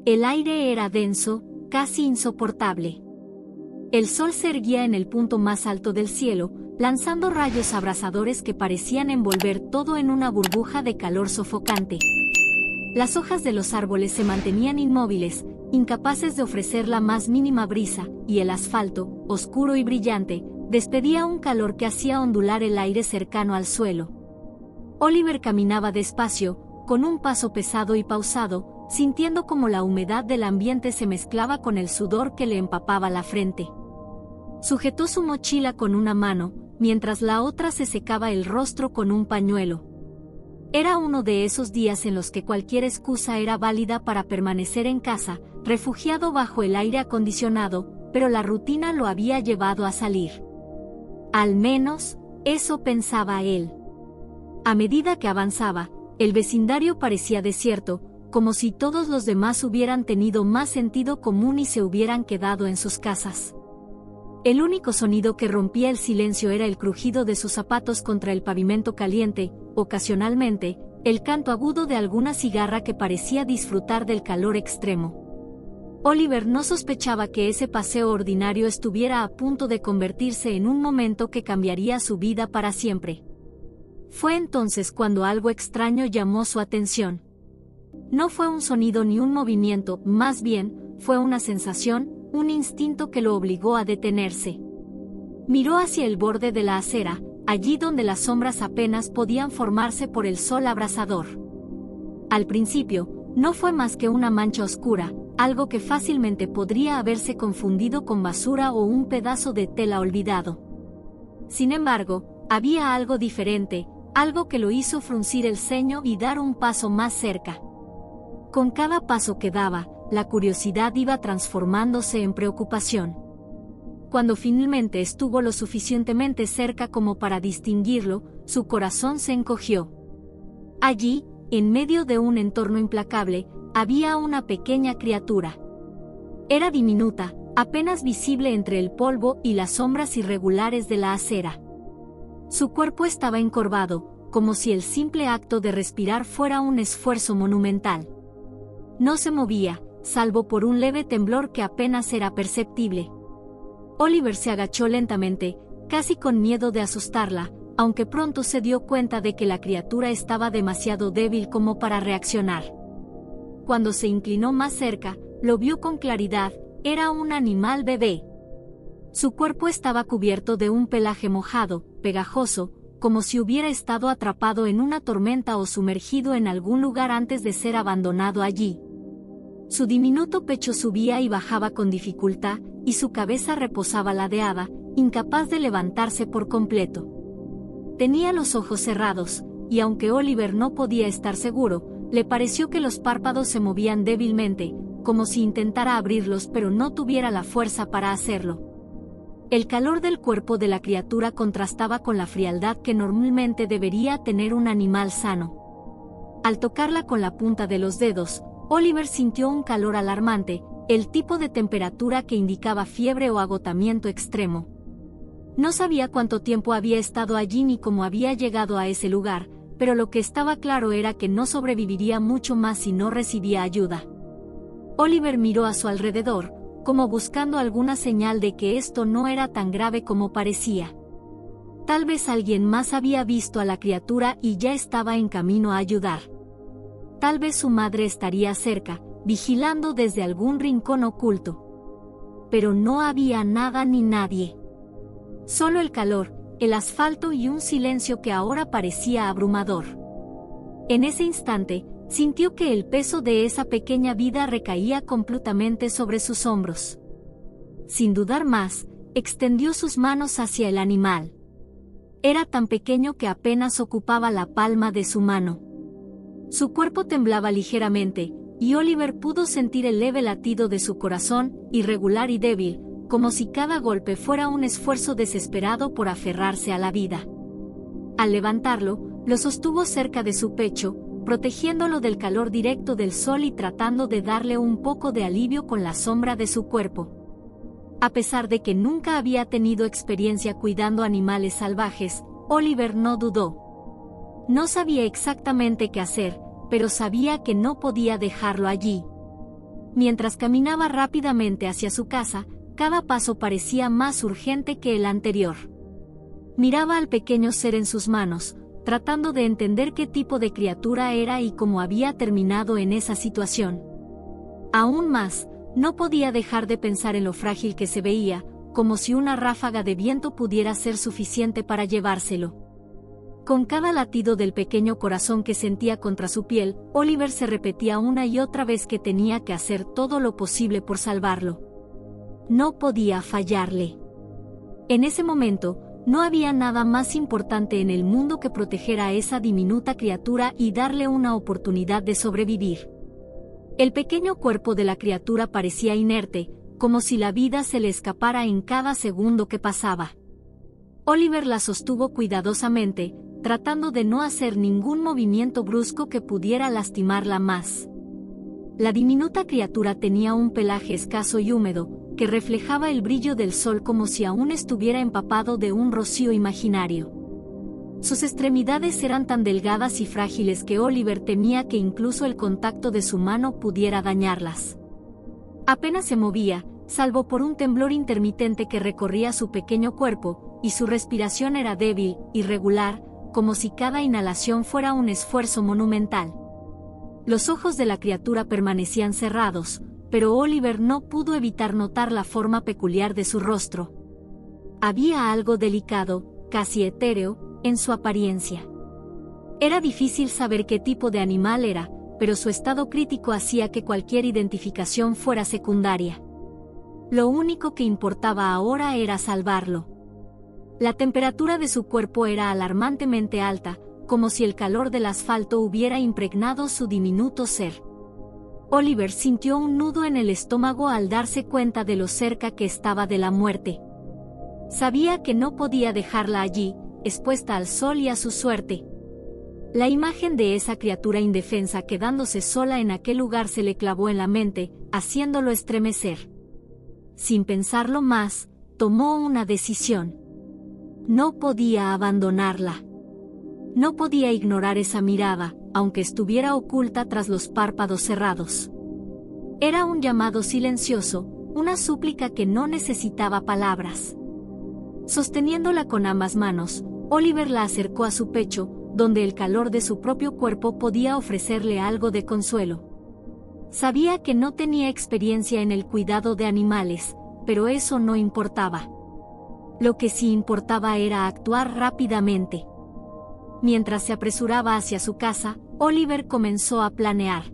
El aire era denso, casi insoportable. El sol se erguía en el punto más alto del cielo, lanzando rayos abrasadores que parecían envolver todo en una burbuja de calor sofocante. Las hojas de los árboles se mantenían inmóviles, incapaces de ofrecer la más mínima brisa, y el asfalto, oscuro y brillante, despedía un calor que hacía ondular el aire cercano al suelo. Oliver caminaba despacio, con un paso pesado y pausado, sintiendo como la humedad del ambiente se mezclaba con el sudor que le empapaba la frente. Sujetó su mochila con una mano, mientras la otra se secaba el rostro con un pañuelo. Era uno de esos días en los que cualquier excusa era válida para permanecer en casa, refugiado bajo el aire acondicionado, pero la rutina lo había llevado a salir. Al menos, eso pensaba él. A medida que avanzaba, el vecindario parecía desierto, como si todos los demás hubieran tenido más sentido común y se hubieran quedado en sus casas. El único sonido que rompía el silencio era el crujido de sus zapatos contra el pavimento caliente, ocasionalmente, el canto agudo de alguna cigarra que parecía disfrutar del calor extremo. Oliver no sospechaba que ese paseo ordinario estuviera a punto de convertirse en un momento que cambiaría su vida para siempre. Fue entonces cuando algo extraño llamó su atención. No fue un sonido ni un movimiento, más bien, fue una sensación, un instinto que lo obligó a detenerse. Miró hacia el borde de la acera, allí donde las sombras apenas podían formarse por el sol abrasador. Al principio, no fue más que una mancha oscura, algo que fácilmente podría haberse confundido con basura o un pedazo de tela olvidado. Sin embargo, había algo diferente, algo que lo hizo fruncir el ceño y dar un paso más cerca. Con cada paso que daba, la curiosidad iba transformándose en preocupación. Cuando finalmente estuvo lo suficientemente cerca como para distinguirlo, su corazón se encogió. Allí, en medio de un entorno implacable, había una pequeña criatura. Era diminuta, apenas visible entre el polvo y las sombras irregulares de la acera. Su cuerpo estaba encorvado, como si el simple acto de respirar fuera un esfuerzo monumental. No se movía, salvo por un leve temblor que apenas era perceptible. Oliver se agachó lentamente, casi con miedo de asustarla, aunque pronto se dio cuenta de que la criatura estaba demasiado débil como para reaccionar. Cuando se inclinó más cerca, lo vio con claridad, era un animal bebé. Su cuerpo estaba cubierto de un pelaje mojado, pegajoso, como si hubiera estado atrapado en una tormenta o sumergido en algún lugar antes de ser abandonado allí. Su diminuto pecho subía y bajaba con dificultad, y su cabeza reposaba ladeada, incapaz de levantarse por completo. Tenía los ojos cerrados, y aunque Oliver no podía estar seguro, le pareció que los párpados se movían débilmente, como si intentara abrirlos pero no tuviera la fuerza para hacerlo. El calor del cuerpo de la criatura contrastaba con la frialdad que normalmente debería tener un animal sano. Al tocarla con la punta de los dedos, Oliver sintió un calor alarmante, el tipo de temperatura que indicaba fiebre o agotamiento extremo. No sabía cuánto tiempo había estado allí ni cómo había llegado a ese lugar, pero lo que estaba claro era que no sobreviviría mucho más si no recibía ayuda. Oliver miró a su alrededor, como buscando alguna señal de que esto no era tan grave como parecía. Tal vez alguien más había visto a la criatura y ya estaba en camino a ayudar. Tal vez su madre estaría cerca, vigilando desde algún rincón oculto. Pero no había nada ni nadie. Solo el calor, el asfalto y un silencio que ahora parecía abrumador. En ese instante, sintió que el peso de esa pequeña vida recaía completamente sobre sus hombros. Sin dudar más, extendió sus manos hacia el animal. Era tan pequeño que apenas ocupaba la palma de su mano. Su cuerpo temblaba ligeramente, y Oliver pudo sentir el leve latido de su corazón, irregular y débil, como si cada golpe fuera un esfuerzo desesperado por aferrarse a la vida. Al levantarlo, lo sostuvo cerca de su pecho, protegiéndolo del calor directo del sol y tratando de darle un poco de alivio con la sombra de su cuerpo. A pesar de que nunca había tenido experiencia cuidando animales salvajes, Oliver no dudó. No sabía exactamente qué hacer, pero sabía que no podía dejarlo allí. Mientras caminaba rápidamente hacia su casa, cada paso parecía más urgente que el anterior. Miraba al pequeño ser en sus manos, tratando de entender qué tipo de criatura era y cómo había terminado en esa situación. Aún más, no podía dejar de pensar en lo frágil que se veía, como si una ráfaga de viento pudiera ser suficiente para llevárselo. Con cada latido del pequeño corazón que sentía contra su piel, Oliver se repetía una y otra vez que tenía que hacer todo lo posible por salvarlo. No podía fallarle. En ese momento, no había nada más importante en el mundo que proteger a esa diminuta criatura y darle una oportunidad de sobrevivir. El pequeño cuerpo de la criatura parecía inerte, como si la vida se le escapara en cada segundo que pasaba. Oliver la sostuvo cuidadosamente, tratando de no hacer ningún movimiento brusco que pudiera lastimarla más. La diminuta criatura tenía un pelaje escaso y húmedo, que reflejaba el brillo del sol como si aún estuviera empapado de un rocío imaginario. Sus extremidades eran tan delgadas y frágiles que Oliver temía que incluso el contacto de su mano pudiera dañarlas. Apenas se movía, salvo por un temblor intermitente que recorría su pequeño cuerpo, y su respiración era débil, irregular, como si cada inhalación fuera un esfuerzo monumental. Los ojos de la criatura permanecían cerrados, pero Oliver no pudo evitar notar la forma peculiar de su rostro. Había algo delicado, casi etéreo, en su apariencia. Era difícil saber qué tipo de animal era, pero su estado crítico hacía que cualquier identificación fuera secundaria. Lo único que importaba ahora era salvarlo. La temperatura de su cuerpo era alarmantemente alta, como si el calor del asfalto hubiera impregnado su diminuto ser. Oliver sintió un nudo en el estómago al darse cuenta de lo cerca que estaba de la muerte. Sabía que no podía dejarla allí, expuesta al sol y a su suerte. La imagen de esa criatura indefensa quedándose sola en aquel lugar se le clavó en la mente, haciéndolo estremecer. Sin pensarlo más, tomó una decisión. No podía abandonarla. No podía ignorar esa mirada, aunque estuviera oculta tras los párpados cerrados. Era un llamado silencioso, una súplica que no necesitaba palabras. Sosteniéndola con ambas manos, Oliver la acercó a su pecho, donde el calor de su propio cuerpo podía ofrecerle algo de consuelo. Sabía que no tenía experiencia en el cuidado de animales, pero eso no importaba. Lo que sí importaba era actuar rápidamente. Mientras se apresuraba hacia su casa, Oliver comenzó a planear.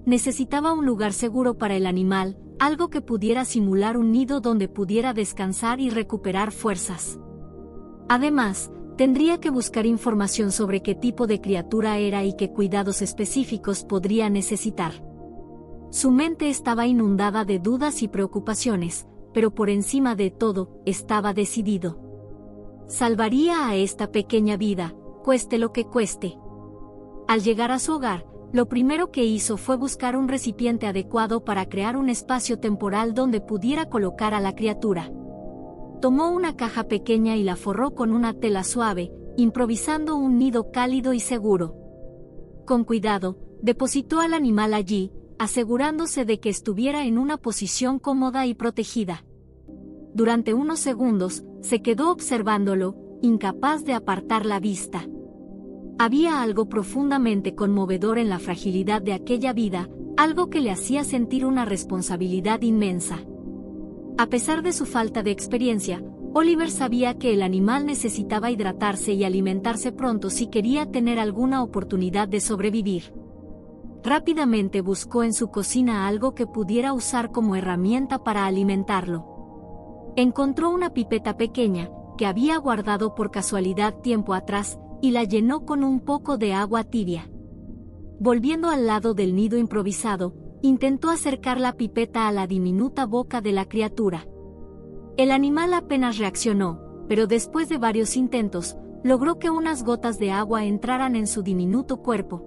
Necesitaba un lugar seguro para el animal, algo que pudiera simular un nido donde pudiera descansar y recuperar fuerzas. Además, tendría que buscar información sobre qué tipo de criatura era y qué cuidados específicos podría necesitar. Su mente estaba inundada de dudas y preocupaciones, pero por encima de todo, estaba decidido. Salvaría a esta pequeña vida, cueste lo que cueste. Al llegar a su hogar, lo primero que hizo fue buscar un recipiente adecuado para crear un espacio temporal donde pudiera colocar a la criatura. Tomó una caja pequeña y la forró con una tela suave, improvisando un nido cálido y seguro. Con cuidado, depositó al animal allí, asegurándose de que estuviera en una posición cómoda y protegida. Durante unos segundos, se quedó observándolo, incapaz de apartar la vista. Había algo profundamente conmovedor en la fragilidad de aquella vida, algo que le hacía sentir una responsabilidad inmensa. A pesar de su falta de experiencia, Oliver sabía que el animal necesitaba hidratarse y alimentarse pronto si quería tener alguna oportunidad de sobrevivir. Rápidamente buscó en su cocina algo que pudiera usar como herramienta para alimentarlo. Encontró una pipeta pequeña, que había guardado por casualidad tiempo atrás, y la llenó con un poco de agua tibia. Volviendo al lado del nido improvisado, intentó acercar la pipeta a la diminuta boca de la criatura. El animal apenas reaccionó, pero después de varios intentos, logró que unas gotas de agua entraran en su diminuto cuerpo.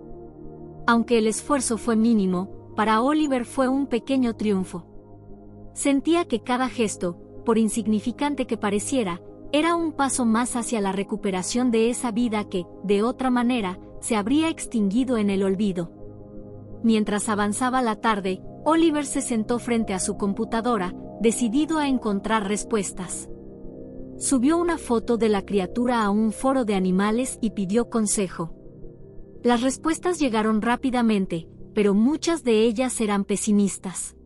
Aunque el esfuerzo fue mínimo, para Oliver fue un pequeño triunfo. Sentía que cada gesto, por insignificante que pareciera, era un paso más hacia la recuperación de esa vida que, de otra manera, se habría extinguido en el olvido. Mientras avanzaba la tarde, Oliver se sentó frente a su computadora, decidido a encontrar respuestas. Subió una foto de la criatura a un foro de animales y pidió consejo. Las respuestas llegaron rápidamente, pero muchas de ellas eran pesimistas.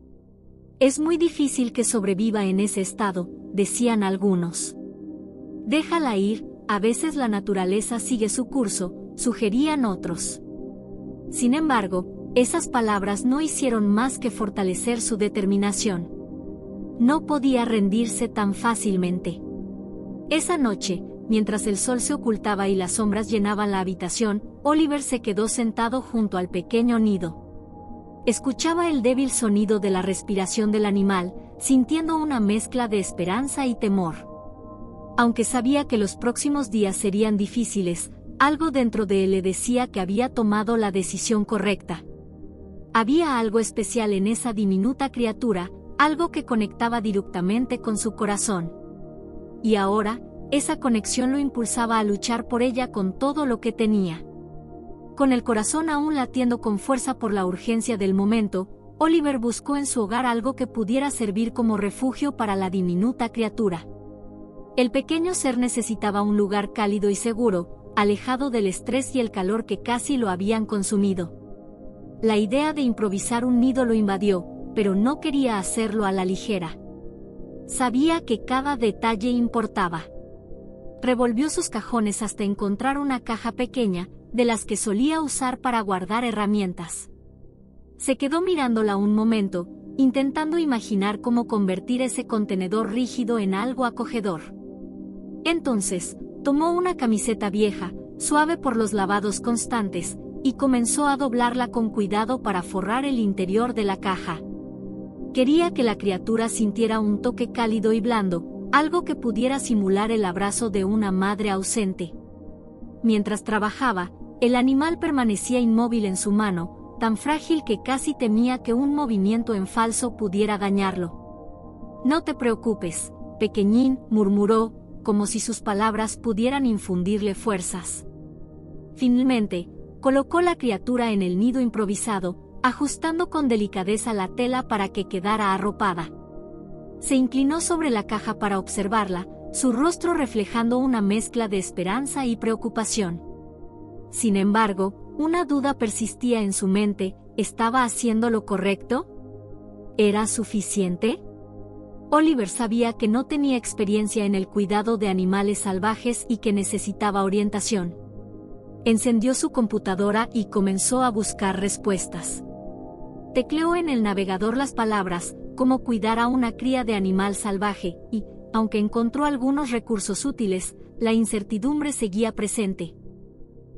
Es muy difícil que sobreviva en ese estado, decían algunos. Déjala ir, a veces la naturaleza sigue su curso, sugerían otros. Sin embargo, esas palabras no hicieron más que fortalecer su determinación. No podía rendirse tan fácilmente. Esa noche, mientras el sol se ocultaba y las sombras llenaban la habitación, Oliver se quedó sentado junto al pequeño nido. Escuchaba el débil sonido de la respiración del animal, sintiendo una mezcla de esperanza y temor. Aunque sabía que los próximos días serían difíciles, algo dentro de él le decía que había tomado la decisión correcta. Había algo especial en esa diminuta criatura, algo que conectaba directamente con su corazón. Y ahora, esa conexión lo impulsaba a luchar por ella con todo lo que tenía. Con el corazón aún latiendo con fuerza por la urgencia del momento, Oliver buscó en su hogar algo que pudiera servir como refugio para la diminuta criatura. El pequeño ser necesitaba un lugar cálido y seguro, alejado del estrés y el calor que casi lo habían consumido. La idea de improvisar un nido lo invadió, pero no quería hacerlo a la ligera. Sabía que cada detalle importaba. Revolvió sus cajones hasta encontrar una caja pequeña, de las que solía usar para guardar herramientas. Se quedó mirándola un momento, intentando imaginar cómo convertir ese contenedor rígido en algo acogedor. Entonces, tomó una camiseta vieja, suave por los lavados constantes, y comenzó a doblarla con cuidado para forrar el interior de la caja. Quería que la criatura sintiera un toque cálido y blando, algo que pudiera simular el abrazo de una madre ausente. Mientras trabajaba, el animal permanecía inmóvil en su mano, tan frágil que casi temía que un movimiento en falso pudiera dañarlo. «No te preocupes, pequeñín», murmuró, como si sus palabras pudieran infundirle fuerzas. Finalmente, colocó la criatura en el nido improvisado, ajustando con delicadeza la tela para que quedara arropada. Se inclinó sobre la caja para observarla, su rostro reflejando una mezcla de esperanza y preocupación. Sin embargo, una duda persistía en su mente: ¿estaba haciendo lo correcto? ¿Era suficiente? Oliver sabía que no tenía experiencia en el cuidado de animales salvajes y que necesitaba orientación. Encendió su computadora y comenzó a buscar respuestas. Tecleó en el navegador las palabras «cómo cuidar a una cría de animal salvaje» y, aunque encontró algunos recursos útiles, la incertidumbre seguía presente.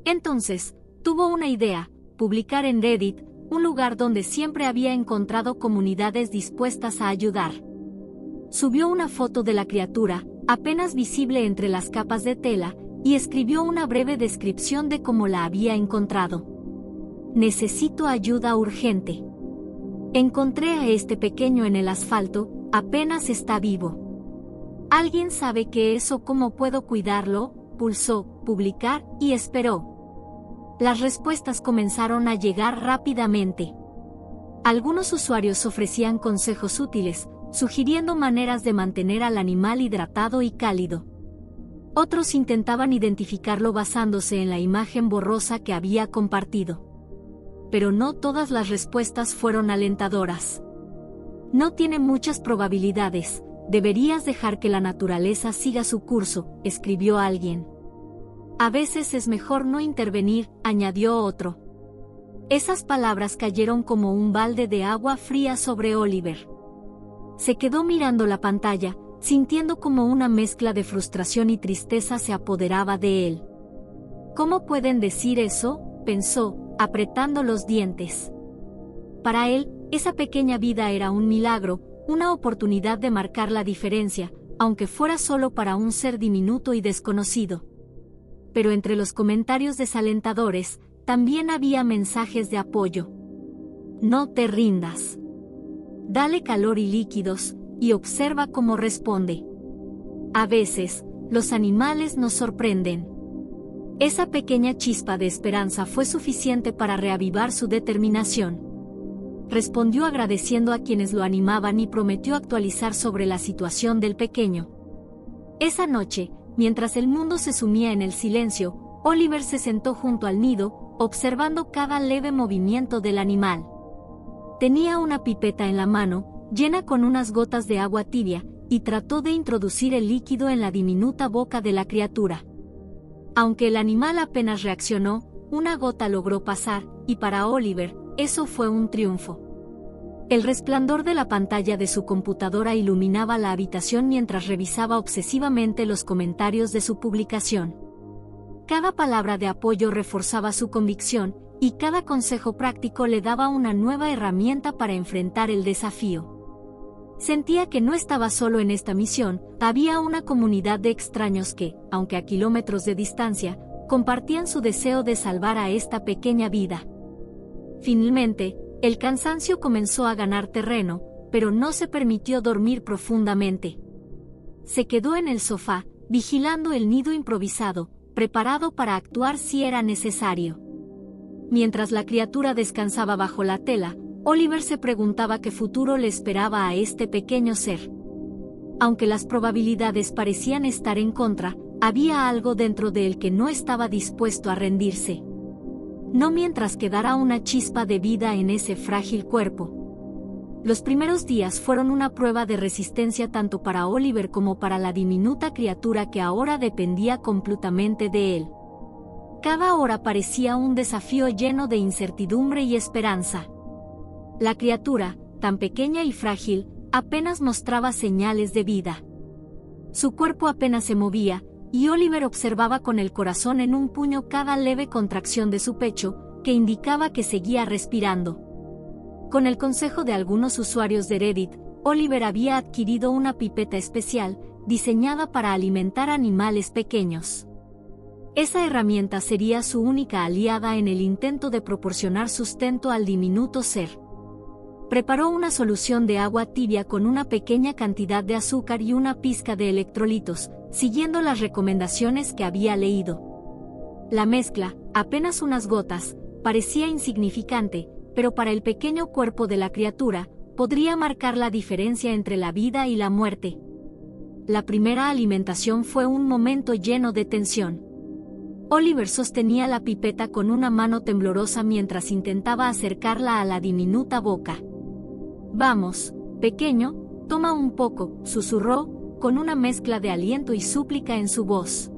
Entonces, tuvo una idea: publicar en Reddit, un lugar donde siempre había encontrado comunidades dispuestas a ayudar. Subió una foto de la criatura, apenas visible entre las capas de tela, y escribió una breve descripción de cómo la había encontrado. «Necesito ayuda urgente. Encontré a este pequeño en el asfalto, apenas está vivo. ¿Alguien sabe qué es o cómo puedo cuidarlo?». Pulsó «publicar» y esperó. Las respuestas comenzaron a llegar rápidamente. Algunos usuarios ofrecían consejos útiles, sugiriendo maneras de mantener al animal hidratado y cálido. Otros intentaban identificarlo basándose en la imagen borrosa que había compartido. Pero no todas las respuestas fueron alentadoras. «No tiene muchas probabilidades, deberías dejar que la naturaleza siga su curso», escribió alguien. «A veces es mejor no intervenir», añadió otro. Esas palabras cayeron como un balde de agua fría sobre Oliver. Se quedó mirando la pantalla, sintiendo como una mezcla de frustración y tristeza se apoderaba de él. «¿Cómo pueden decir eso?», pensó, apretando los dientes. Para él, esa pequeña vida era un milagro, una oportunidad de marcar la diferencia, aunque fuera solo para un ser diminuto y desconocido. Pero entre los comentarios desalentadores, también había mensajes de apoyo. «No te rindas. Dale calor y líquidos, y observa cómo responde. A veces, los animales nos sorprenden». Esa pequeña chispa de esperanza fue suficiente para reavivar su determinación. respondió agradeciendo a quienes lo animaban y prometió actualizar sobre la situación del pequeño. Esa noche, mientras el mundo se sumía en el silencio, Oliver se sentó junto al nido, observando cada leve movimiento del animal. Tenía una pipeta en la mano, llena con unas gotas de agua tibia, y trató de introducir el líquido en la diminuta boca de la criatura. Aunque el animal apenas reaccionó, una gota logró pasar, y para Oliver, eso fue un triunfo. El resplandor de la pantalla de su computadora iluminaba la habitación mientras revisaba obsesivamente los comentarios de su publicación. Cada palabra de apoyo reforzaba su convicción, y cada consejo práctico le daba una nueva herramienta para enfrentar el desafío. Sentía que no estaba solo en esta misión, había una comunidad de extraños que, aunque a kilómetros de distancia, compartían su deseo de salvar a esta pequeña vida. Finalmente, el cansancio comenzó a ganar terreno, pero no se permitió dormir profundamente. Se quedó en el sofá, vigilando el nido improvisado, preparado para actuar si era necesario. Mientras la criatura descansaba bajo la tela, Oliver se preguntaba qué futuro le esperaba a este pequeño ser. Aunque las probabilidades parecían estar en contra, había algo dentro de él que no estaba dispuesto a rendirse. No mientras quedara una chispa de vida en ese frágil cuerpo. Los primeros días fueron una prueba de resistencia tanto para Oliver como para la diminuta criatura que ahora dependía completamente de él. Cada hora parecía un desafío lleno de incertidumbre y esperanza. La criatura, tan pequeña y frágil, apenas mostraba señales de vida. Su cuerpo apenas se movía, y Oliver observaba con el corazón en un puño cada leve contracción de su pecho, que indicaba que seguía respirando. Con el consejo de algunos usuarios de Reddit, Oliver había adquirido una pipeta especial, diseñada para alimentar animales pequeños. Esa herramienta sería su única aliada en el intento de proporcionar sustento al diminuto ser. Preparó una solución de agua tibia con una pequeña cantidad de azúcar y una pizca de electrolitos, siguiendo las recomendaciones que había leído. La mezcla, apenas unas gotas, parecía insignificante, pero para el pequeño cuerpo de la criatura, podría marcar la diferencia entre la vida y la muerte. La primera alimentación fue un momento lleno de tensión. Oliver sostenía la pipeta con una mano temblorosa mientras intentaba acercarla a la diminuta boca. «Vamos, pequeño, toma un poco», susurró, con una mezcla de aliento y súplica en su voz.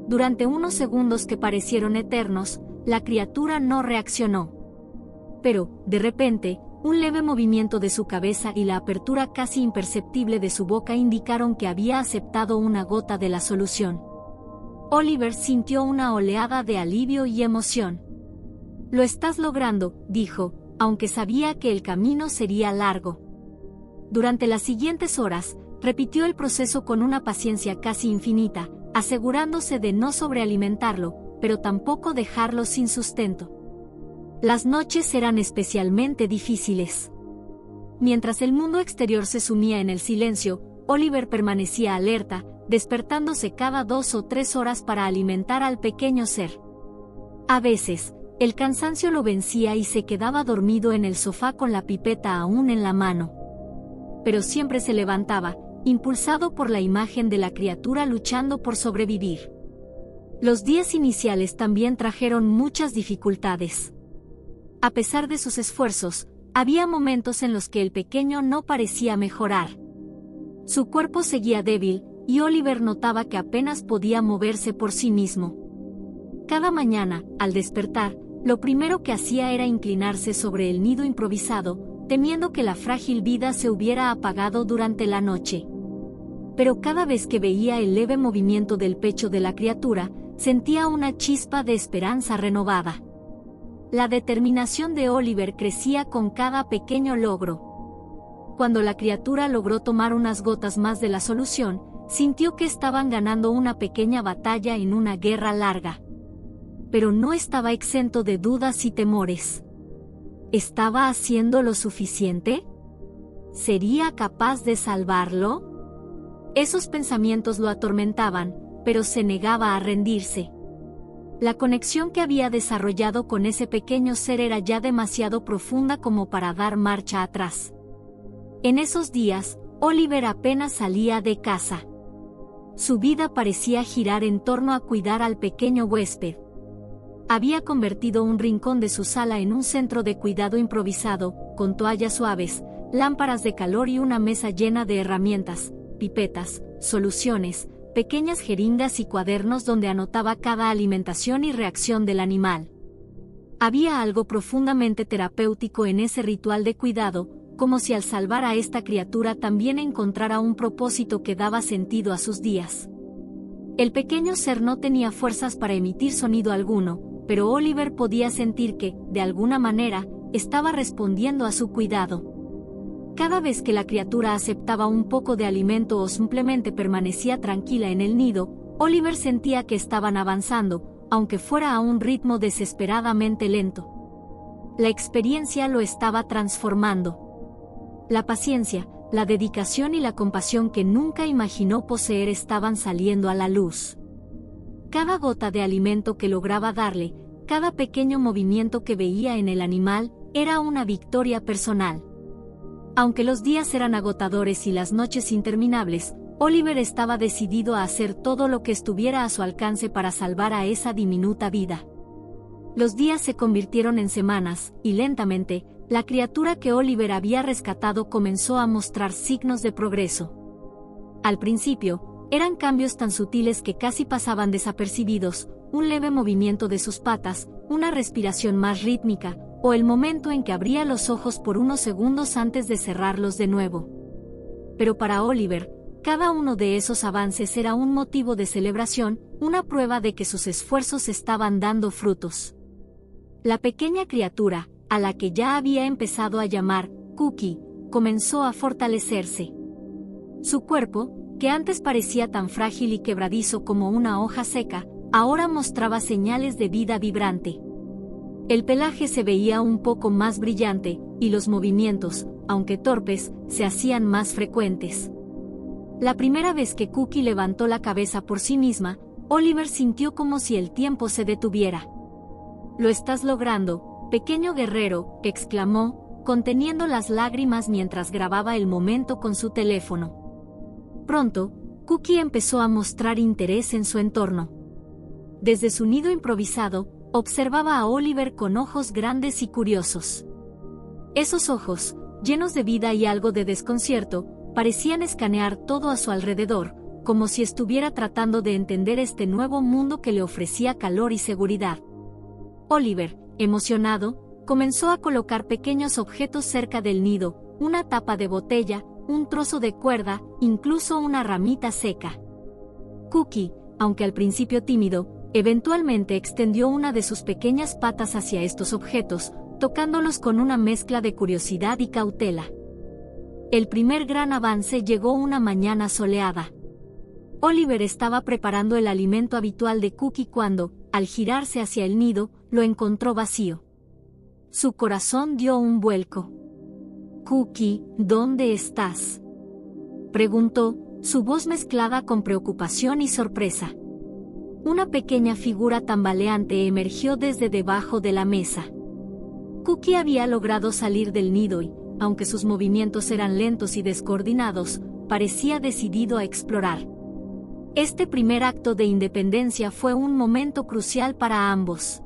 Durante unos segundos que parecieron eternos, la criatura no reaccionó. Pero, de repente, un leve movimiento de su cabeza y la apertura casi imperceptible de su boca indicaron que había aceptado una gota de la solución. Oliver sintió una oleada de alivio y emoción. «Lo estás logrando», dijo, aunque sabía que el camino sería largo. Durante las siguientes horas, repitió el proceso con una paciencia casi infinita, asegurándose de no sobrealimentarlo, pero tampoco dejarlo sin sustento. Las noches eran especialmente difíciles. Mientras el mundo exterior se sumía en el silencio, Oliver permanecía alerta, despertándose cada 2 o 3 horas para alimentar al pequeño ser. A veces, el cansancio lo vencía y se quedaba dormido en el sofá con la pipeta aún en la mano. Pero siempre se levantaba, impulsado por la imagen de la criatura luchando por sobrevivir. Los días iniciales también trajeron muchas dificultades. A pesar de sus esfuerzos, había momentos en los que el pequeño no parecía mejorar. Su cuerpo seguía débil, y Oliver notaba que apenas podía moverse por sí mismo. Cada mañana, al despertar, lo primero que hacía era inclinarse sobre el nido improvisado, temiendo que la frágil vida se hubiera apagado durante la noche. Pero cada vez que veía el leve movimiento del pecho de la criatura, sentía una chispa de esperanza renovada. La determinación de Oliver crecía con cada pequeño logro. Cuando la criatura logró tomar unas gotas más de la solución, sintió que estaban ganando una pequeña batalla en una guerra larga. Pero no estaba exento de dudas y temores. ¿Estaba haciendo lo suficiente? ¿Sería capaz de salvarlo? Esos pensamientos lo atormentaban, pero se negaba a rendirse. La conexión que había desarrollado con ese pequeño ser era ya demasiado profunda como para dar marcha atrás. En esos días, Oliver apenas salía de casa. Su vida parecía girar en torno a cuidar al pequeño huésped. Había convertido un rincón de su sala en un centro de cuidado improvisado, con toallas suaves, lámparas de calor y una mesa llena de herramientas, pipetas, soluciones, pequeñas jeringas y cuadernos donde anotaba cada alimentación y reacción del animal. Había algo profundamente terapéutico en ese ritual de cuidado, como si al salvar a esta criatura también encontrara un propósito que daba sentido a sus días. El pequeño ser no tenía fuerzas para emitir sonido alguno, pero Oliver podía sentir que, de alguna manera, estaba respondiendo a su cuidado. Cada vez que la criatura aceptaba un poco de alimento o simplemente permanecía tranquila en el nido, Oliver sentía que estaban avanzando, aunque fuera a un ritmo desesperadamente lento. La experiencia lo estaba transformando. La paciencia, la dedicación y la compasión que nunca imaginó poseer estaban saliendo a la luz. Cada gota de alimento que lograba darle, cada pequeño movimiento que veía en el animal, era una victoria personal. Aunque los días eran agotadores y las noches interminables, Oliver estaba decidido a hacer todo lo que estuviera a su alcance para salvar a esa diminuta vida. Los días se convirtieron en semanas, y lentamente, la criatura que Oliver había rescatado comenzó a mostrar signos de progreso. Al principio, eran cambios tan sutiles que casi pasaban desapercibidos, un leve movimiento de sus patas, una respiración más rítmica, o el momento en que abría los ojos por unos segundos antes de cerrarlos de nuevo. Pero para Oliver, cada uno de esos avances era un motivo de celebración, una prueba de que sus esfuerzos estaban dando frutos. La pequeña criatura, a la que ya había empezado a llamar Cookie, comenzó a fortalecerse. Su cuerpo, que antes parecía tan frágil y quebradizo como una hoja seca, ahora mostraba señales de vida vibrante. El pelaje se veía un poco más brillante, y los movimientos, aunque torpes, se hacían más frecuentes. La primera vez que Cookie levantó la cabeza por sí misma, Oliver sintió como si el tiempo se detuviera. «Lo estás logrando, pequeño guerrero», exclamó, conteniendo las lágrimas mientras grababa el momento con su teléfono. Pronto, Cookie empezó a mostrar interés en su entorno. Desde su nido improvisado, observaba a Oliver con ojos grandes y curiosos. Esos ojos, llenos de vida y algo de desconcierto, parecían escanear todo a su alrededor, como si estuviera tratando de entender este nuevo mundo que le ofrecía calor y seguridad. Oliver, emocionado, comenzó a colocar pequeños objetos cerca del nido, una tapa de botella, un trozo de cuerda, incluso una ramita seca. Cookie, aunque al principio tímido, eventualmente extendió una de sus pequeñas patas hacia estos objetos, tocándolos con una mezcla de curiosidad y cautela. El primer gran avance llegó una mañana soleada. Oliver estaba preparando el alimento habitual de Cookie cuando, al girarse hacia el nido, lo encontró vacío. Su corazón dio un vuelco. «Cookie, ¿dónde estás?», preguntó, su voz mezclada con preocupación y sorpresa. Una pequeña figura tambaleante emergió desde debajo de la mesa. Cookie había logrado salir del nido y, aunque sus movimientos eran lentos y descoordinados, parecía decidido a explorar. Este primer acto de independencia fue un momento crucial para ambos.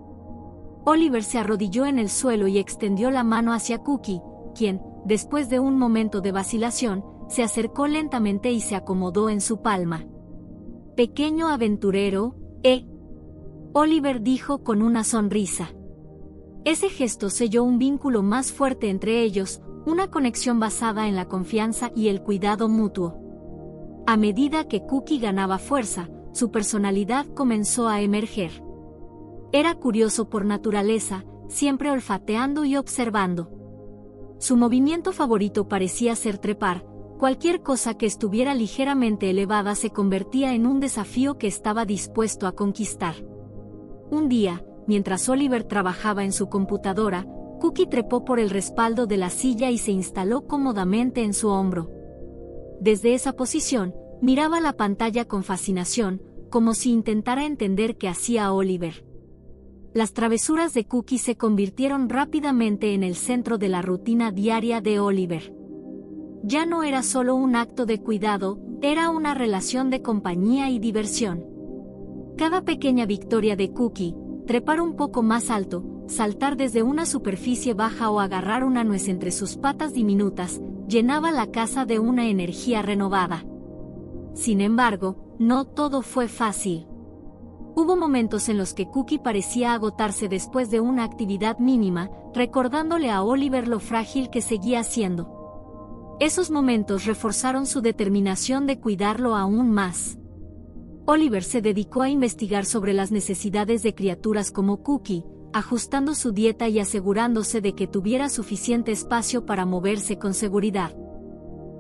Oliver se arrodilló en el suelo y extendió la mano hacia Cookie, quien, después de un momento de vacilación, se acercó lentamente y se acomodó en su palma. «Pequeño aventurero, Oliver dijo con una sonrisa. Ese gesto selló un vínculo más fuerte entre ellos, una conexión basada en la confianza y el cuidado mutuo. A medida que Cookie ganaba fuerza, su personalidad comenzó a emerger. Era curioso por naturaleza, siempre olfateando y observando. Su movimiento favorito parecía ser trepar, cualquier cosa que estuviera ligeramente elevada se convertía en un desafío que estaba dispuesto a conquistar. Un día, mientras Oliver trabajaba en su computadora, Cookie trepó por el respaldo de la silla y se instaló cómodamente en su hombro. Desde esa posición, miraba la pantalla con fascinación, como si intentara entender qué hacía Oliver. Las travesuras de Cookie se convirtieron rápidamente en el centro de la rutina diaria de Oliver. Ya no era solo un acto de cuidado, era una relación de compañía y diversión. Cada pequeña victoria de Cookie, trepar un poco más alto, saltar desde una superficie baja o agarrar una nuez entre sus patas diminutas, llenaba la casa de una energía renovada. Sin embargo, no todo fue fácil. Hubo momentos en los que Cookie parecía agotarse después de una actividad mínima, recordándole a Oliver lo frágil que seguía siendo. Esos momentos reforzaron su determinación de cuidarlo aún más. Oliver se dedicó a investigar sobre las necesidades de criaturas como Cookie, ajustando su dieta y asegurándose de que tuviera suficiente espacio para moverse con seguridad.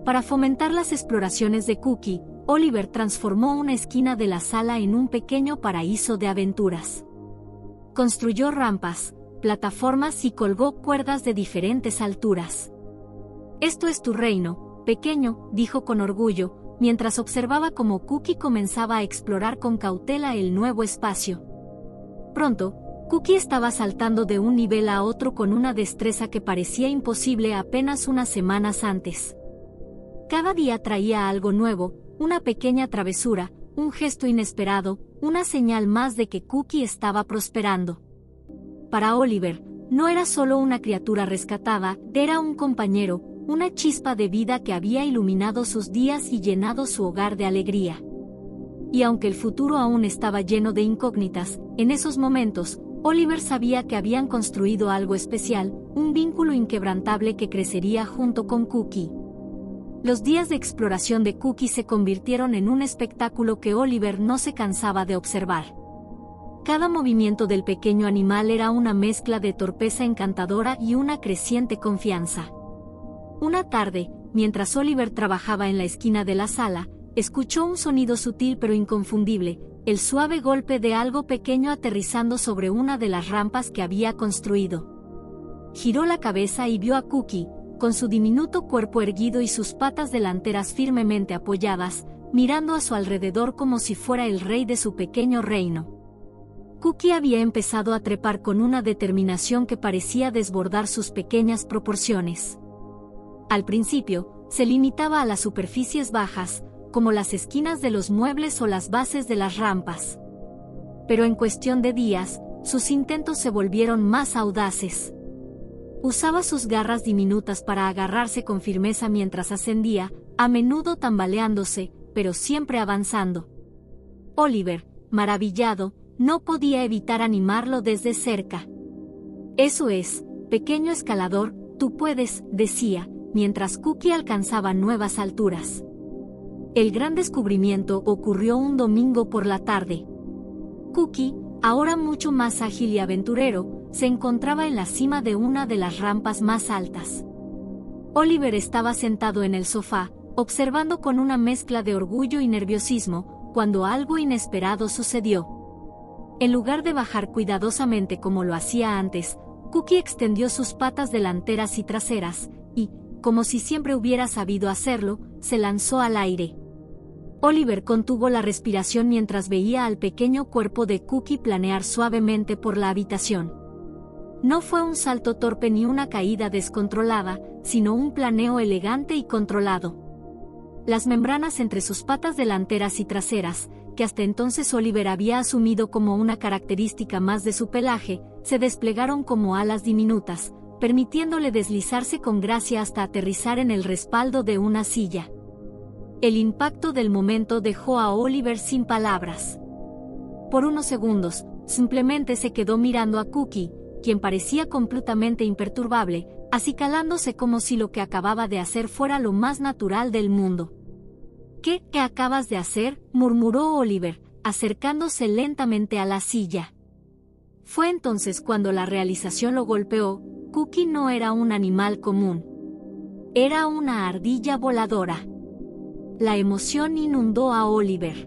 Para fomentar las exploraciones de Cookie, Oliver transformó una esquina de la sala en un pequeño paraíso de aventuras. Construyó rampas, plataformas y colgó cuerdas de diferentes alturas. «Esto es tu reino, pequeño», dijo con orgullo, mientras observaba cómo Cookie comenzaba a explorar con cautela el nuevo espacio. Pronto, Cookie estaba saltando de un nivel a otro con una destreza que parecía imposible apenas unas semanas antes. Cada día traía algo nuevo, una pequeña travesura, un gesto inesperado, una señal más de que Cookie estaba prosperando. Para Oliver, no era solo una criatura rescatada, era un compañero, una chispa de vida que había iluminado sus días y llenado su hogar de alegría. Y aunque el futuro aún estaba lleno de incógnitas, en esos momentos, Oliver sabía que habían construido algo especial, un vínculo inquebrantable que crecería junto con Cookie. Los días de exploración de Cookie se convirtieron en un espectáculo que Oliver no se cansaba de observar. Cada movimiento del pequeño animal era una mezcla de torpeza encantadora y una creciente confianza. Una tarde, mientras Oliver trabajaba en la esquina de la sala, escuchó un sonido sutil pero inconfundible, el suave golpe de algo pequeño aterrizando sobre una de las rampas que había construido. Giró la cabeza y vio a Cookie, con su diminuto cuerpo erguido y sus patas delanteras firmemente apoyadas, mirando a su alrededor como si fuera el rey de su pequeño reino. Cookie había empezado a trepar con una determinación que parecía desbordar sus pequeñas proporciones. Al principio, se limitaba a las superficies bajas, como las esquinas de los muebles o las bases de las rampas. Pero en cuestión de días, sus intentos se volvieron más audaces. Usaba sus garras diminutas para agarrarse con firmeza mientras ascendía, a menudo tambaleándose, pero siempre avanzando. Oliver, maravillado, no podía evitar animarlo desde cerca. «Eso es, pequeño escalador, tú puedes», decía, mientras Cookie alcanzaba nuevas alturas. El gran descubrimiento ocurrió un domingo por la tarde. Cookie, ahora mucho más ágil y aventurero, se encontraba en la cima de una de las rampas más altas. Oliver estaba sentado en el sofá, observando con una mezcla de orgullo y nerviosismo, cuando algo inesperado sucedió. En lugar de bajar cuidadosamente como lo hacía antes, Cookie extendió sus patas delanteras y traseras, y, como si siempre hubiera sabido hacerlo, se lanzó al aire. Oliver contuvo la respiración mientras veía al pequeño cuerpo de Cookie planear suavemente por la habitación. No fue un salto torpe ni una caída descontrolada, sino un planeo elegante y controlado. Las membranas entre sus patas delanteras y traseras, que hasta entonces Oliver había asumido como una característica más de su pelaje, se desplegaron como alas diminutas, permitiéndole deslizarse con gracia hasta aterrizar en el respaldo de una silla. El impacto del momento dejó a Oliver sin palabras. Por unos segundos, simplemente se quedó mirando a Cookie, quien parecía completamente imperturbable, acicalándose como si lo que acababa de hacer fuera lo más natural del mundo. «¿Qué acabas de hacer?», murmuró Oliver, acercándose lentamente a la silla. Fue entonces cuando la realización lo golpeó. Cookie no era un animal común. Era una ardilla voladora. La emoción inundó a Oliver.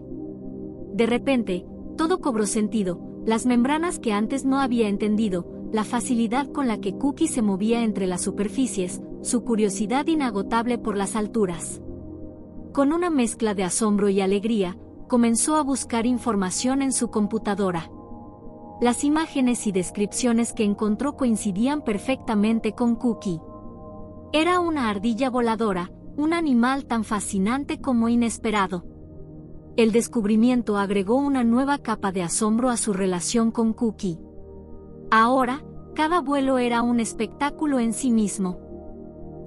De repente, todo cobró sentido, las membranas que antes no había entendido, la facilidad con la que Cookie se movía entre las superficies, su curiosidad inagotable por las alturas. Con una mezcla de asombro y alegría, comenzó a buscar información en su computadora. Las imágenes y descripciones que encontró coincidían perfectamente con Cookie. Era una ardilla voladora, un animal tan fascinante como inesperado. El descubrimiento agregó una nueva capa de asombro a su relación con Cookie. Ahora, cada vuelo era un espectáculo en sí mismo.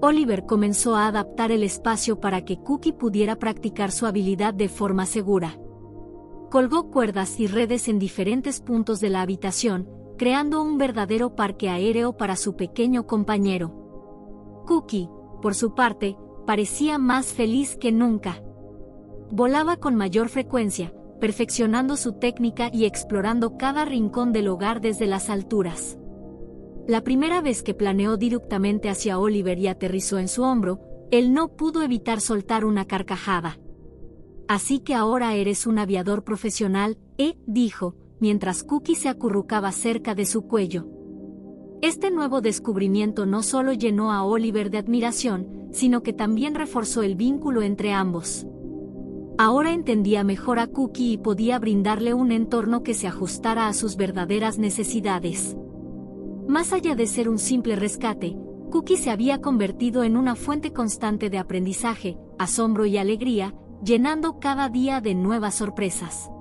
Oliver comenzó a adaptar el espacio para que Cookie pudiera practicar su habilidad de forma segura. Colgó cuerdas y redes en diferentes puntos de la habitación, creando un verdadero parque aéreo para su pequeño compañero. Cookie, por su parte, parecía más feliz que nunca. Volaba con mayor frecuencia, perfeccionando su técnica y explorando cada rincón del hogar desde las alturas. La primera vez que planeó directamente hacia Oliver y aterrizó en su hombro, él no pudo evitar soltar una carcajada. «Así que ahora eres un aviador profesional», dijo, mientras Cookie se acurrucaba cerca de su cuello. Este nuevo descubrimiento no solo llenó a Oliver de admiración, sino que también reforzó el vínculo entre ambos. Ahora entendía mejor a Cookie y podía brindarle un entorno que se ajustara a sus verdaderas necesidades. Más allá de ser un simple rescate, Cookie se había convertido en una fuente constante de aprendizaje, asombro y alegría, llenando cada día de nuevas sorpresas.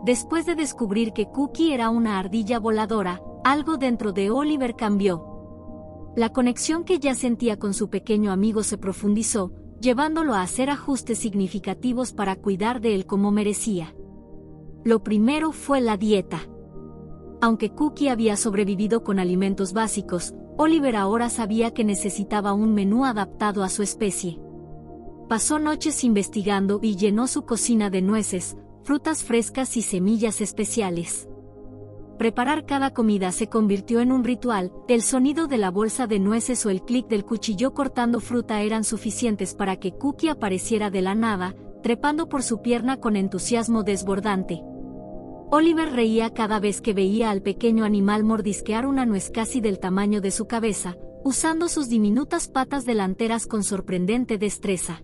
Después de descubrir que Cookie era una ardilla voladora, algo dentro de Oliver cambió. La conexión que ya sentía con su pequeño amigo se profundizó, llevándolo a hacer ajustes significativos para cuidar de él como merecía. Lo primero fue la dieta. Aunque Cookie había sobrevivido con alimentos básicos, Oliver ahora sabía que necesitaba un menú adaptado a su especie. Pasó noches investigando y llenó su cocina de nueces, frutas frescas y semillas especiales. Preparar cada comida se convirtió en un ritual, el sonido de la bolsa de nueces o el clic del cuchillo cortando fruta eran suficientes para que Cookie apareciera de la nada, trepando por su pierna con entusiasmo desbordante. Oliver reía cada vez que veía al pequeño animal mordisquear una nuez casi del tamaño de su cabeza, usando sus diminutas patas delanteras con sorprendente destreza.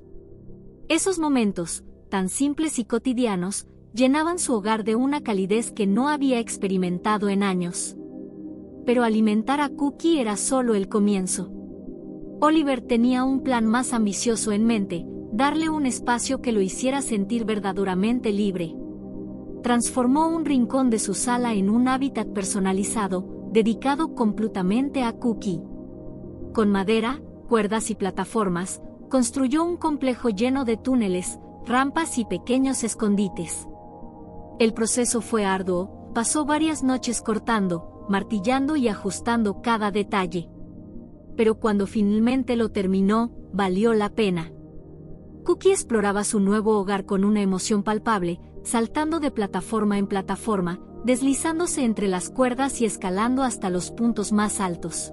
Esos momentos, tan simples y cotidianos, llenaban su hogar de una calidez que no había experimentado en años. Pero alimentar a Cookie era solo el comienzo. Oliver tenía un plan más ambicioso en mente, darle un espacio que lo hiciera sentir verdaderamente libre. Transformó un rincón de su sala en un hábitat personalizado, dedicado completamente a Cookie. Con madera, cuerdas y plataformas, construyó un complejo lleno de túneles, rampas y pequeños escondites. El proceso fue arduo, pasó varias noches cortando, martillando y ajustando cada detalle. Pero cuando finalmente lo terminó, valió la pena. Cookie exploraba su nuevo hogar con una emoción palpable, saltando de plataforma en plataforma, deslizándose entre las cuerdas y escalando hasta los puntos más altos.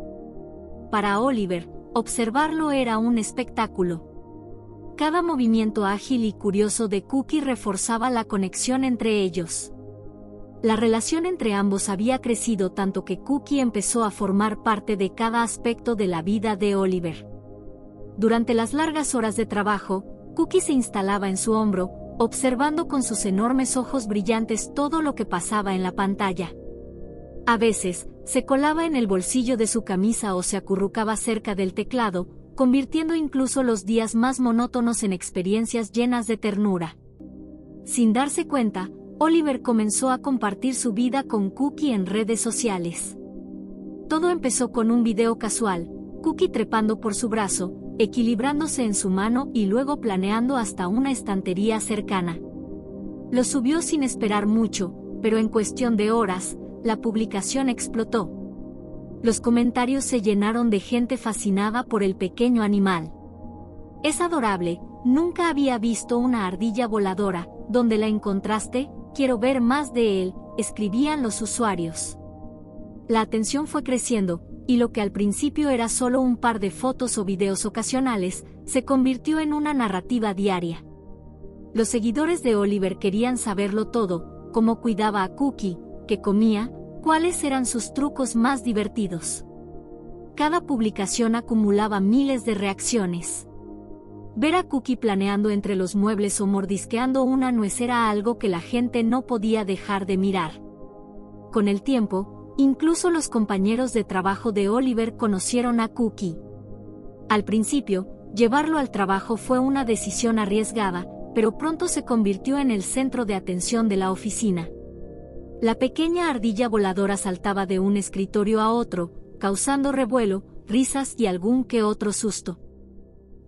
Para Oliver, observarlo era un espectáculo. Cada movimiento ágil y curioso de Cookie reforzaba la conexión entre ellos. La relación entre ambos había crecido tanto que Cookie empezó a formar parte de cada aspecto de la vida de Oliver. Durante las largas horas de trabajo, Cookie se instalaba en su hombro, observando con sus enormes ojos brillantes todo lo que pasaba en la pantalla. A veces, se colaba en el bolsillo de su camisa o se acurrucaba cerca del teclado, convirtiendo incluso los días más monótonos en experiencias llenas de ternura. Sin darse cuenta, Oliver comenzó a compartir su vida con Cookie en redes sociales. Todo empezó con un video casual, Cookie trepando por su brazo, equilibrándose en su mano y luego planeando hasta una estantería cercana. Lo subió sin esperar mucho, pero en cuestión de horas, la publicación explotó. Los comentarios se llenaron de gente fascinada por el pequeño animal. «Es adorable, nunca había visto una ardilla voladora, ¿dónde la encontraste? Quiero ver más de él», escribían los usuarios. La atención fue creciendo, y lo que al principio era solo un par de fotos o videos ocasionales, se convirtió en una narrativa diaria. Los seguidores de Oliver querían saberlo todo, cómo cuidaba a Cookie, qué comía, cuáles eran sus trucos más divertidos. Cada publicación acumulaba miles de reacciones. Ver a Cookie planeando entre los muebles o mordisqueando una nuez era algo que la gente no podía dejar de mirar. Con el tiempo, incluso los compañeros de trabajo de Oliver conocieron a Cookie. Al principio, llevarlo al trabajo fue una decisión arriesgada, pero pronto se convirtió en el centro de atención de la oficina. La pequeña ardilla voladora saltaba de un escritorio a otro, causando revuelo, risas y algún que otro susto.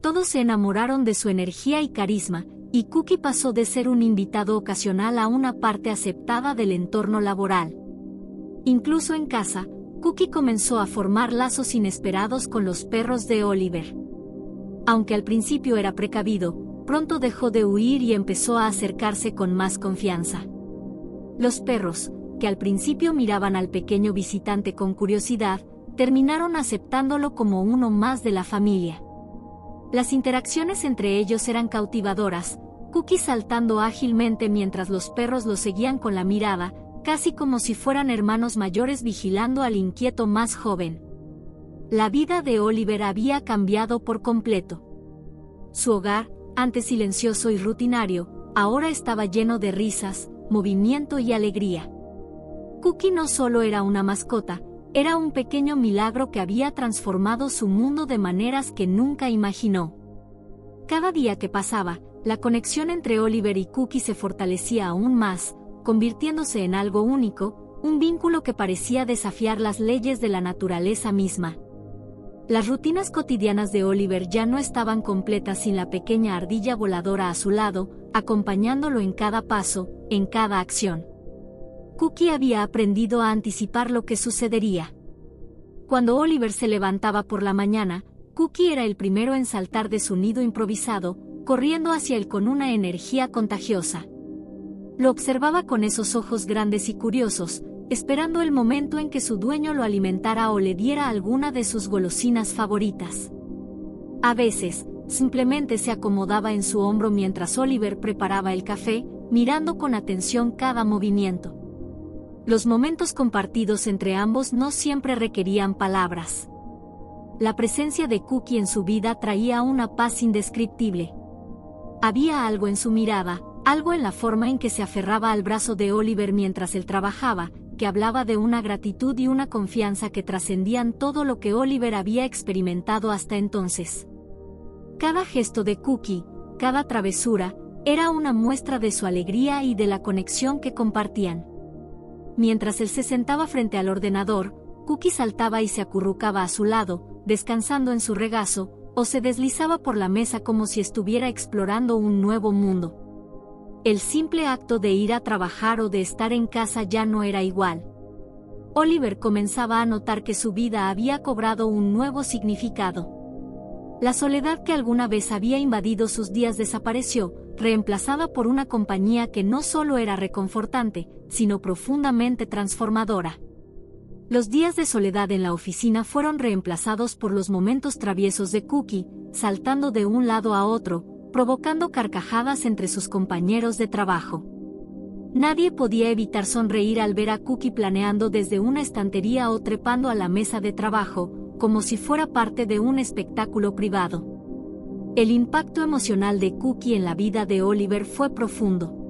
Todos se enamoraron de su energía y carisma, y Cookie pasó de ser un invitado ocasional a una parte aceptada del entorno laboral. Incluso en casa, Cookie comenzó a formar lazos inesperados con los perros de Oliver. Aunque al principio era precavido, pronto dejó de huir y empezó a acercarse con más confianza. Los perros, que al principio miraban al pequeño visitante con curiosidad, terminaron aceptándolo como uno más de la familia. Las interacciones entre ellos eran cautivadoras, Cookie saltando ágilmente mientras los perros lo seguían con la mirada, casi como si fueran hermanos mayores vigilando al inquieto más joven. La vida de Oliver había cambiado por completo. Su hogar, antes silencioso y rutinario, ahora estaba lleno de risas, movimiento y alegría. Cookie no solo era una mascota, era un pequeño milagro que había transformado su mundo de maneras que nunca imaginó. Cada día que pasaba, la conexión entre Oliver y Cookie se fortalecía aún más, convirtiéndose en algo único, un vínculo que parecía desafiar las leyes de la naturaleza misma. Las rutinas cotidianas de Oliver ya no estaban completas sin la pequeña ardilla voladora a su lado, acompañándolo en cada paso, en cada acción. Cookie había aprendido a anticipar lo que sucedería. Cuando Oliver se levantaba por la mañana, Cookie era el primero en saltar de su nido improvisado, corriendo hacia él con una energía contagiosa. Lo observaba con esos ojos grandes y curiosos, esperando el momento en que su dueño lo alimentara o le diera alguna de sus golosinas favoritas. A veces, simplemente se acomodaba en su hombro mientras Oliver preparaba el café, mirando con atención cada movimiento. Los momentos compartidos entre ambos no siempre requerían palabras. La presencia de Cookie en su vida traía una paz indescriptible. Había algo en su mirada, algo en la forma en que se aferraba al brazo de Oliver mientras él trabajaba, que hablaba de una gratitud y una confianza que trascendían todo lo que Oliver había experimentado hasta entonces. Cada gesto de Cookie, cada travesura, era una muestra de su alegría y de la conexión que compartían. Mientras él se sentaba frente al ordenador, Cookie saltaba y se acurrucaba a su lado, descansando en su regazo, o se deslizaba por la mesa como si estuviera explorando un nuevo mundo. El simple acto de ir a trabajar o de estar en casa ya no era igual. Oliver comenzaba a notar que su vida había cobrado un nuevo significado. La soledad que alguna vez había invadido sus días desapareció, reemplazada por una compañía que no solo era reconfortante, sino profundamente transformadora. Los días de soledad en la oficina fueron reemplazados por los momentos traviesos de Cookie, saltando de un lado a otro, provocando carcajadas entre sus compañeros de trabajo. Nadie podía evitar sonreír al ver a Cookie planeando desde una estantería o trepando a la mesa de trabajo, como si fuera parte de un espectáculo privado. El impacto emocional de Cookie en la vida de Oliver fue profundo.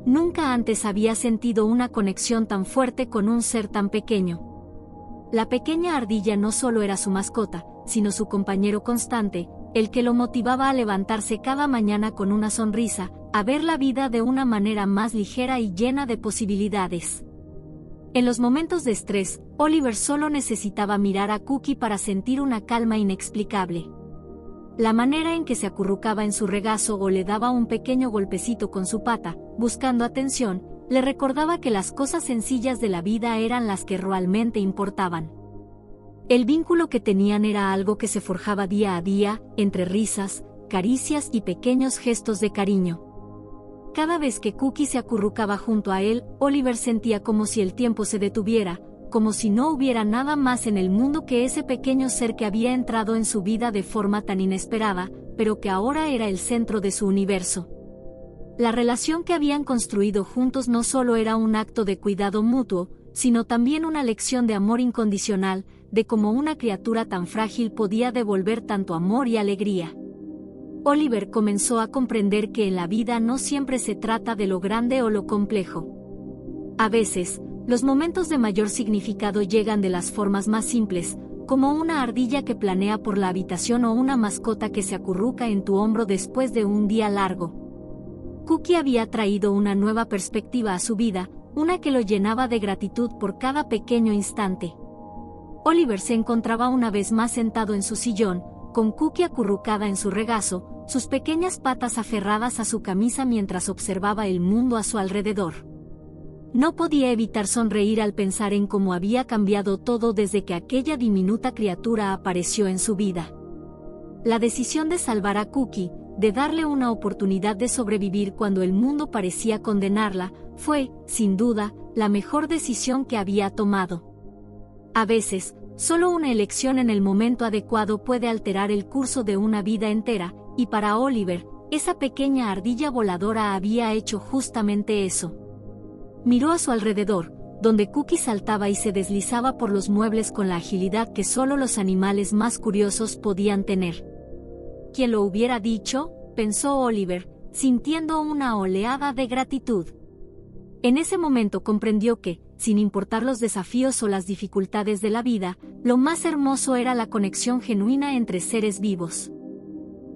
Nunca antes había sentido una conexión tan fuerte con un ser tan pequeño. La pequeña ardilla no solo era su mascota, sino su compañero constante, el que lo motivaba a levantarse cada mañana con una sonrisa, a ver la vida de una manera más ligera y llena de posibilidades. En los momentos de estrés, Oliver solo necesitaba mirar a Cookie para sentir una calma inexplicable. La manera en que se acurrucaba en su regazo o le daba un pequeño golpecito con su pata, buscando atención, le recordaba que las cosas sencillas de la vida eran las que realmente importaban. El vínculo que tenían era algo que se forjaba día a día, entre risas, caricias y pequeños gestos de cariño. Cada vez que Cookie se acurrucaba junto a él, Oliver sentía como si el tiempo se detuviera, como si no hubiera nada más en el mundo que ese pequeño ser que había entrado en su vida de forma tan inesperada, pero que ahora era el centro de su universo. La relación que habían construido juntos no solo era un acto de cuidado mutuo, sino también una lección de amor incondicional, de cómo una criatura tan frágil podía devolver tanto amor y alegría. Oliver comenzó a comprender que en la vida no siempre se trata de lo grande o lo complejo. A veces, los momentos de mayor significado llegan de las formas más simples, como una ardilla que planea por la habitación o una mascota que se acurruca en tu hombro después de un día largo. Cookie había traído una nueva perspectiva a su vida, una que lo llenaba de gratitud por cada pequeño instante. Oliver se encontraba una vez más sentado en su sillón, con Cookie acurrucada en su regazo, sus pequeñas patas aferradas a su camisa mientras observaba el mundo a su alrededor. No podía evitar sonreír al pensar en cómo había cambiado todo desde que aquella diminuta criatura apareció en su vida. La decisión de salvar a Cookie, de darle una oportunidad de sobrevivir cuando el mundo parecía condenarla, fue, sin duda, la mejor decisión que había tomado. A veces, solo una elección en el momento adecuado puede alterar el curso de una vida entera, y para Oliver, esa pequeña ardilla voladora había hecho justamente eso. Miró a su alrededor, donde Cookie saltaba y se deslizaba por los muebles con la agilidad que solo los animales más curiosos podían tener. ¿Quién lo hubiera dicho?, pensó Oliver, sintiendo una oleada de gratitud. En ese momento comprendió que, sin importar los desafíos o las dificultades de la vida, lo más hermoso era la conexión genuina entre seres vivos.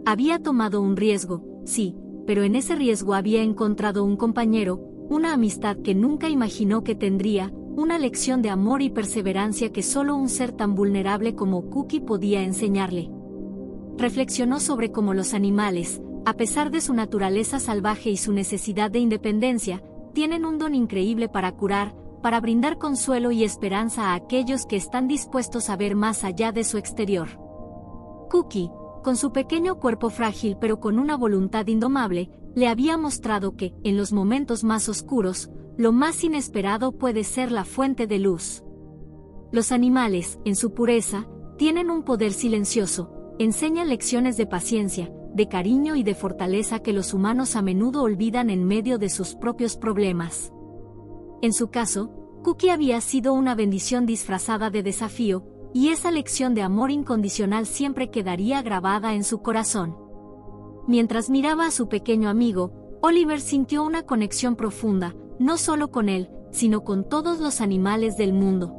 Había tomado un riesgo, sí, pero en ese riesgo había encontrado un compañero, una amistad que nunca imaginó que tendría, una lección de amor y perseverancia que solo un ser tan vulnerable como Cookie podía enseñarle. Reflexionó sobre cómo los animales, a pesar de su naturaleza salvaje y su necesidad de independencia, tienen un don increíble para curar, para brindar consuelo y esperanza a aquellos que están dispuestos a ver más allá de su exterior. Cookie, con su pequeño cuerpo frágil pero con una voluntad indomable, le había mostrado que, en los momentos más oscuros, lo más inesperado puede ser la fuente de luz. Los animales, en su pureza, tienen un poder silencioso, enseñan lecciones de paciencia, de cariño y de fortaleza que los humanos a menudo olvidan en medio de sus propios problemas. En su caso, Cookie había sido una bendición disfrazada de desafío, y esa lección de amor incondicional siempre quedaría grabada en su corazón. Mientras miraba a su pequeño amigo, Oliver sintió una conexión profunda, no solo con él, sino con todos los animales del mundo.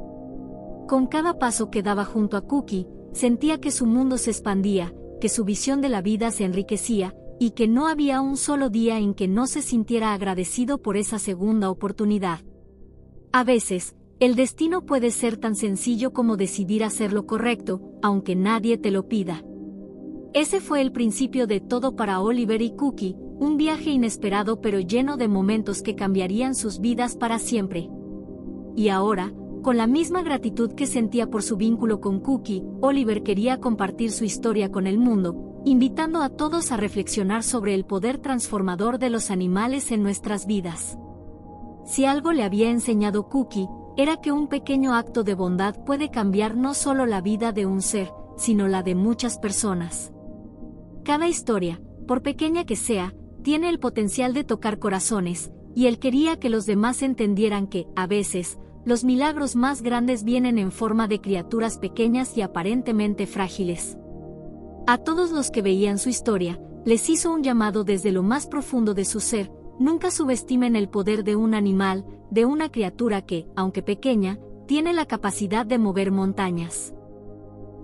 Con cada paso que daba junto a Cookie, sentía que su mundo se expandía, que su visión de la vida se enriquecía, y que no había un solo día en que no se sintiera agradecido por esa segunda oportunidad. A veces, el destino puede ser tan sencillo como decidir hacer lo correcto, aunque nadie te lo pida. Ese fue el principio de todo para Oliver y Cookie, un viaje inesperado pero lleno de momentos que cambiarían sus vidas para siempre. Y ahora, con la misma gratitud que sentía por su vínculo con Cookie, Oliver quería compartir su historia con el mundo, invitando a todos a reflexionar sobre el poder transformador de los animales en nuestras vidas. Si algo le había enseñado Cookie, era que un pequeño acto de bondad puede cambiar no solo la vida de un ser, sino la de muchas personas. Cada historia, por pequeña que sea, tiene el potencial de tocar corazones, y él quería que los demás entendieran que, a veces, los milagros más grandes vienen en forma de criaturas pequeñas y aparentemente frágiles. A todos los que veían su historia, les hizo un llamado desde lo más profundo de su ser: nunca subestimen el poder de un animal, de una criatura que, aunque pequeña, tiene la capacidad de mover montañas.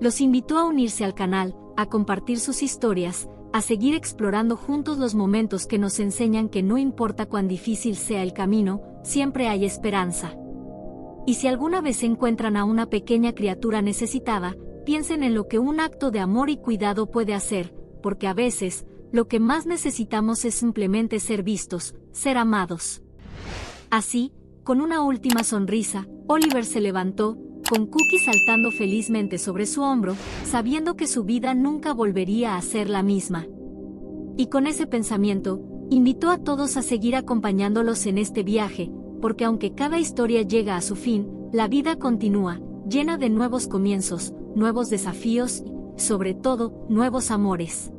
Los invitó a unirse al canal, a compartir sus historias, a seguir explorando juntos los momentos que nos enseñan que no importa cuán difícil sea el camino, siempre hay esperanza. Y si alguna vez encuentran a una pequeña criatura necesitada, piensen en lo que un acto de amor y cuidado puede hacer, porque a veces, lo que más necesitamos es simplemente ser vistos, ser amados. Así, con una última sonrisa, Oliver se levantó, con Cookie saltando felizmente sobre su hombro, sabiendo que su vida nunca volvería a ser la misma. Y con ese pensamiento, invitó a todos a seguir acompañándolos en este viaje, porque aunque cada historia llega a su fin, la vida continúa, llena de nuevos comienzos, nuevos desafíos y, sobre todo, nuevos amores.